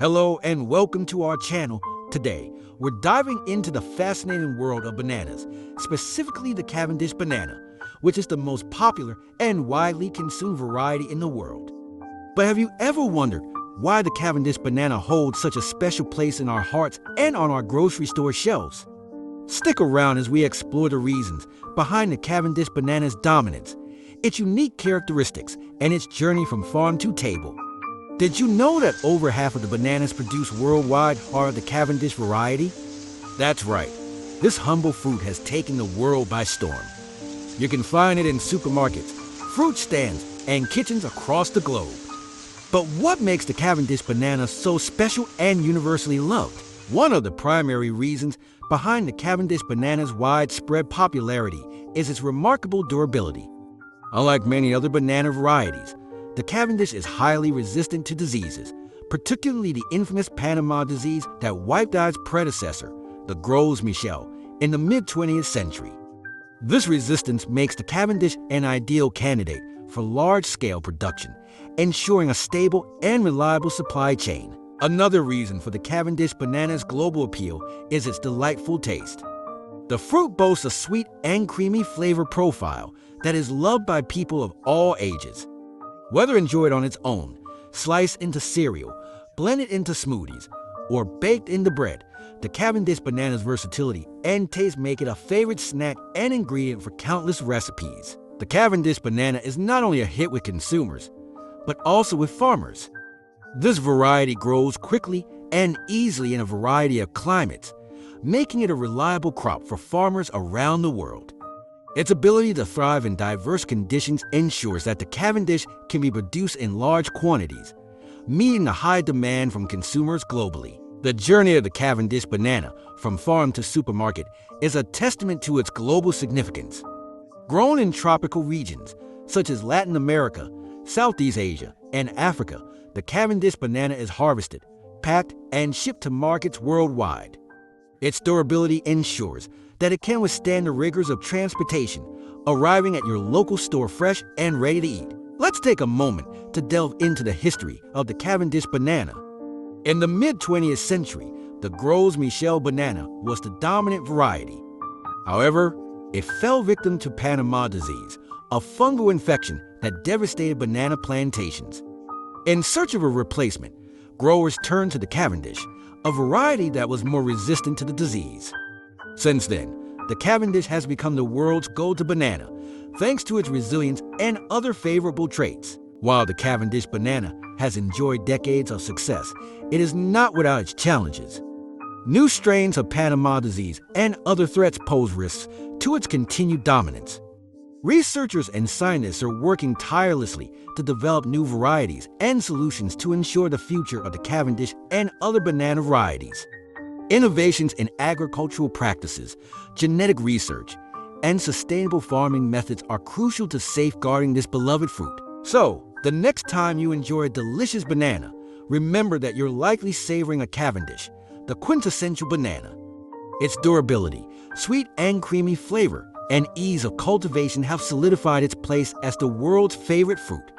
Hello and welcome to our channel. Today, we're diving into the fascinating world of bananas, specifically the Cavendish banana, which is the most popular and widely consumed variety in the world. But have you ever wondered why the Cavendish banana holds such a special place in our hearts and on our grocery store shelves? Stick around as we explore the reasons behind the Cavendish banana's dominance, its unique characteristics, and its journey from farm to table. Did you know that over half of the bananas produced worldwide are the Cavendish variety? That's right. This humble fruit has taken the world by storm. You can find it in supermarkets, fruit stands, and kitchens across the globe. But what makes the Cavendish banana so special and universally loved? One of the primary reasons behind the Cavendish banana's widespread popularity is its remarkable durability. Unlike many other banana varieties, the Cavendish is highly resistant to diseases, particularly the infamous Panama disease that wiped out its predecessor, the Gros Michel, in the mid-20th century. This resistance makes the Cavendish an ideal candidate for large-scale production, ensuring a stable and reliable supply chain. Another reason for the Cavendish banana's global appeal is its delightful taste. The fruit boasts a sweet and creamy flavor profile that is loved by people of all ages. Whether enjoyed on its own, sliced into cereal, blended into smoothies, or baked into bread, the Cavendish banana's versatility and taste make it a favorite snack and ingredient for countless recipes. The Cavendish banana is not only a hit with consumers, but also with farmers. This variety grows quickly and easily in a variety of climates, making it a reliable crop for farmers around the world. Its ability to thrive in diverse conditions ensures that the Cavendish can be produced in large quantities, meeting the high demand from consumers globally. The journey of the Cavendish banana from farm to supermarket is a testament to its global significance. Grown in tropical regions such as Latin America, Southeast Asia, and Africa, the Cavendish banana is harvested, packed, and shipped to markets worldwide. Its durability ensures that it can withstand the rigors of transportation, arriving at your local store fresh and ready to eat. Let's take a moment to delve into the history of the Cavendish banana. In the mid-20th century, the Gros Michel banana was the dominant variety. However, it fell victim to Panama disease, a fungal infection that devastated banana plantations. In search of a replacement, growers turned to the Cavendish, a variety that was more resistant to the disease. Since then, the Cavendish has become the world's go-to banana, thanks to its resilience and other favorable traits. While the Cavendish banana has enjoyed decades of success, it is not without its challenges. New strains of Panama disease and other threats pose risks to its continued dominance. Researchers and scientists are working tirelessly to develop new varieties and solutions to ensure the future of the Cavendish and other banana varieties. Innovations in agricultural practices, genetic research, and sustainable farming methods are crucial to safeguarding this beloved fruit. So, the next time you enjoy a delicious banana, remember that you're likely savoring a Cavendish, the quintessential banana. Its durability, sweet and creamy flavor, and ease of cultivation have solidified its place as the world's favorite fruit.